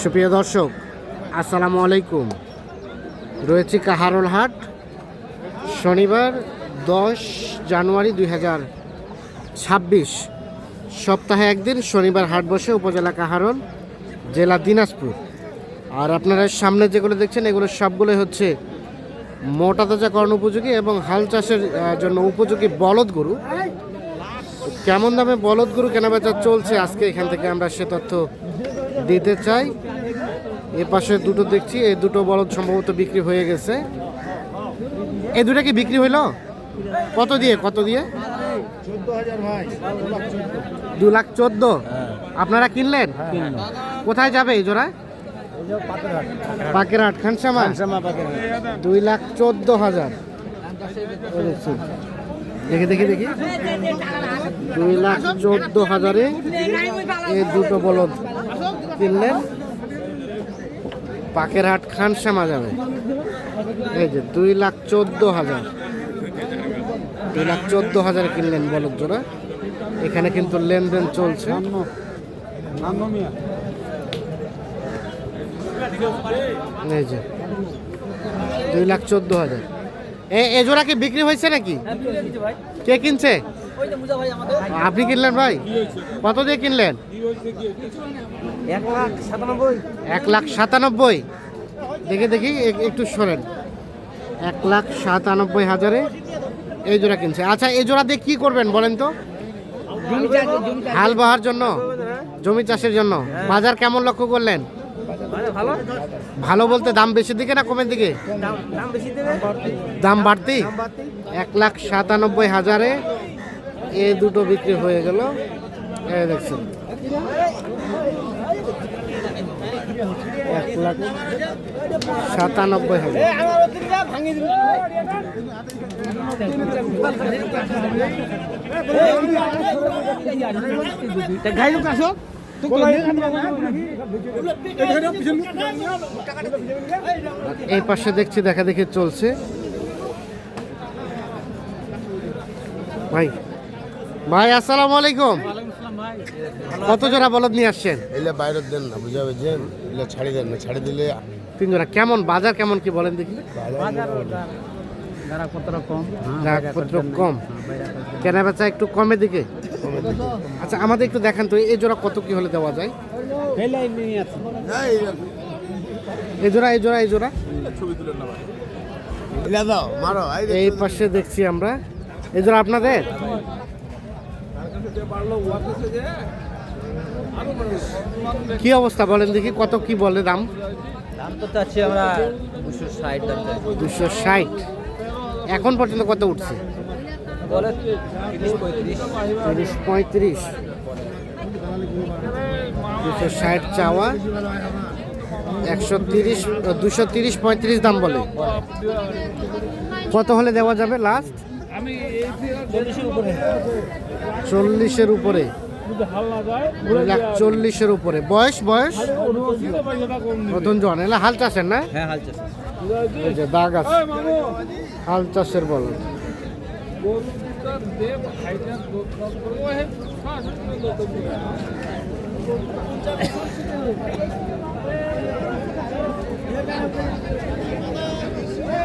সুপ্রিয় দর্শক, আসসালামু আলাইকুম। রয়েছে কাহারোল হাট, শনিবার 10 জানুয়ারি 2026। সপ্তাহে একদিন শনিবার হাট বসে উপজেলা কাহারোল, জেলা দিনাজপুর। আর আপনারা সামনে যেগুলো দেখছেন এগুলো সবগুলোই হচ্ছে মোটা তাজাকরণ উপযোগী এবং হাল চাষের জন্য উপযোগী বলদ গরু। কেমন দামে বলদ গরু কেনাবেচা চলছে আজকে এখান থেকে আমরা সে তথ্য দিতে চাই। এ পাশে দুটো দেখছি, এই দুটো বলদ সম্ভবত বিক্রি হয়ে গেছে। এই দুটো কি বিক্রি হইলো? কত দিয়ে 2,14,000। আপনারা কিনলেন? কোথায় যাবে এই জোড়া? পাকেরহাট, খানসামা। 2,14,000। দেখি 2,14,000-এ এই দুটো বলদ কিনলেন। পাকেরহাট, খানসামা যাবে। এই যে 2,14,000, 2,14,000 কিনলেন বলদ জোড়া। এখানে কিন্তু লেনদেন চলছে। এই যে 2,14,000। এ জোড়া কি বিক্রি হয়েছে নাকি? কে কিনছে? আপনি কিনলেন ভাই? কত দিয়ে কিনলেন? 1,97,000। দেখি একটু সরেন। 1,97,000-এ এই জোড়া কিনছে। আচ্ছা, এই জোড়া দিয়ে কি করবেন বলেন তো? হাল বাহার জন্য, জমি চাষের জন্য। বাজার কেমন লক্ষ্য করলেন? ভালো বলতে দাম বেশি দিকে না কমের দিকে? দাম বাড়তি। 1,97,000-এ এ দুটো বিক্রি হয়ে গেল। এই দেখছেন 1,97,000। এই পাশে দেখছি দেখা দেখি চলছে। ভাই আসসালামু আলাইকুম। কত জোড়া বলদ নিয়ে আসছেন? এলে বাইরে দেন না, বুঝাবে যে এলে ছাড়ি দেন না, ছাড়ি দিলে 3 জোড়া। কেমন বাজার কেমন কি বলেন দেখি? পত্র কম, কেনা বেচা একটু কমের দিকে। আচ্ছা, আমাদের একটু দেখান তো এই জোড়া কত কি হলে দেওয়া যায়? এই জোড়া এই পাশে দেখছি আমরা। এই জোড়া আপনাদের? কি অবস্থা বলেন দেখি, কত কি বলে দাম? তো চাচ্ছি আমরা 260 দাম চাচ্ছি। 260। এখন পর্যন্ত কত উঠছে? বলে 30-35। 260 চাওয়া, 230-35 দাম বলে। কত হলে দেওয়া যাবে লাস্ট? 40-এর উপরে। 1,40,000-এর উপরে। বয়স নতুন জন এলা হাল চাষের না? হ্যাঁ, হাল চাষ। এই যে দাগ আছে, হাল চাষের বল।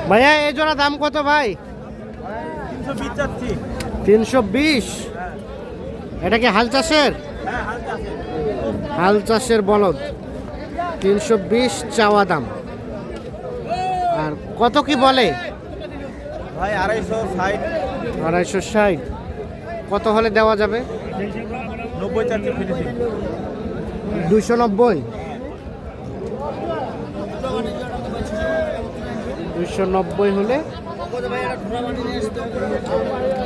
ভাইয়া এই জোড়া দাম কত ভাই? 320। এটা কি হাল চাষের? হাল চাষের বলদ। 320 চাওয়া দাম। আর কত কি বলে ভাই? 260। কত হলে দেওয়া যাবে? 90 চাচ্ছি ফিনিশিং। 290। 290 হলে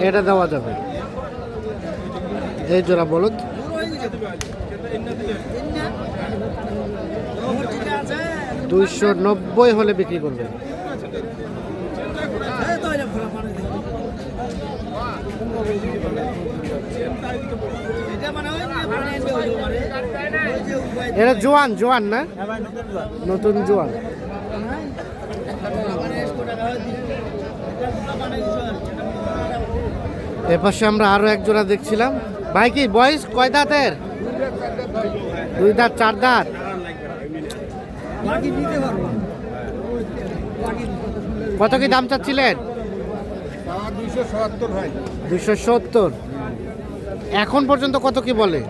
এটা দেওয়া যাবে। এই জোড়া বলদ। $290 হলে বিক্রি করবে। এটা জোয়ান না? নতুন জোয়ান। এপাশে আমরা আরো এক জোড়া দেখছিলাম। ভাই কি বয়স কয় দাঁতের? 2 দাঁত 4 দাঁত। কত কি দাম চাচ্ছিলেন? 270 ভাই। 270। এখন পর্যন্ত কত কি বলে?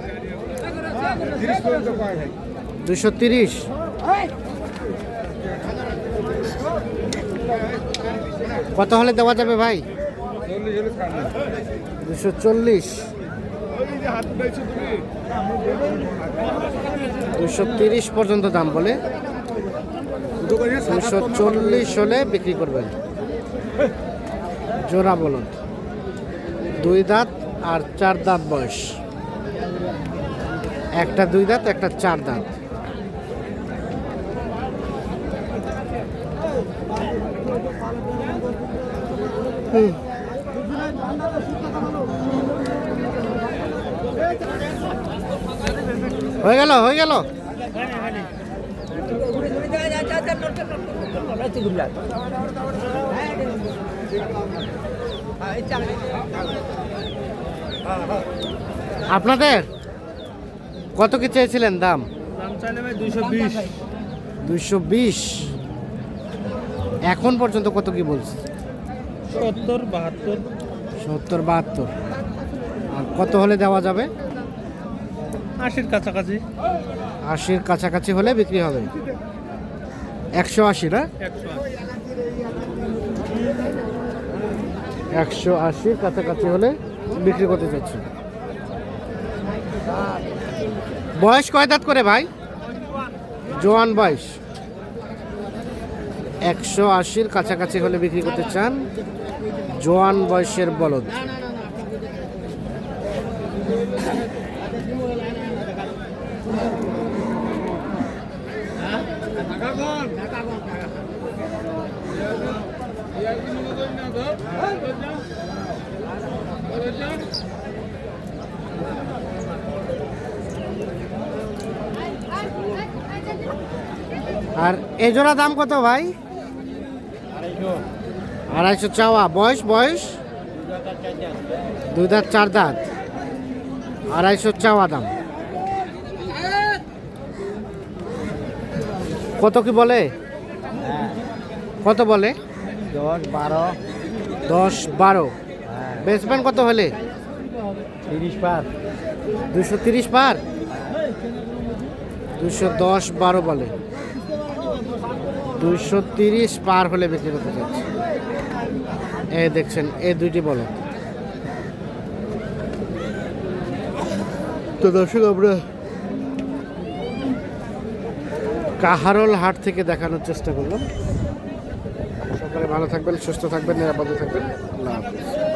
30 পর্যন্ত পায় ভাই। 230। কত হলে দেওয়া যাবে ভাই? 40 হলে ছাড় না। 240। 230 পর্যন্ত দাম বলে। 240 হলে বিক্রি করবেন। জোড়া বলুন, 2 দাঁত আর 4 দাঁত বয়স। একটা 2 দাঁত, একটা 4 দাঁত। হয়ে গেল, হয়ে গেল। আপনাদের কত কি চেয়েছিলেন দাম? দাম চাইলে ভাই 220। 220। এখন পর্যন্ত কত কি বলছে? 70, 72। 70, 72। আর কত হলে দেওয়া যাবে? 80-র কাছাকাছি। 80-র কাছাকাছি হলে বিক্রি হবে। 180 না? 180 কাছাকাছি হলে বিক্রি করতে চাচ্ছি। বয়স কয় দাঁত করে ভাই? জোয়ান বয়স। 180-র কাছাকাছি হলে বিক্রি করতে চান। জোয়ান বয়সের বলদ। আর এ জোড়া দাম কত ভাই? 250 চাওয়া। বয়স বয়স 2 দাঁত 4 দাঁত। 250 চাওয়া দাম। কত কি বলে? কত বলে? 10, 12। 10, 12। বেচবেন কত হলে? 30 পার। 230 পার। 210, 12 বলে। 230 পার হলে বিক্রি করতে চাচ্ছি। এই দেখছেন, এই দুইটি বলো। তো দর্শক, আমরা কাহারোল হাট থেকে দেখানোর চেষ্টা করলাম। সকালে ভালো থাকবেন, সুস্থ থাকবেন, নিরাপদে থাকবেন। আল্লাহ হাফেজ।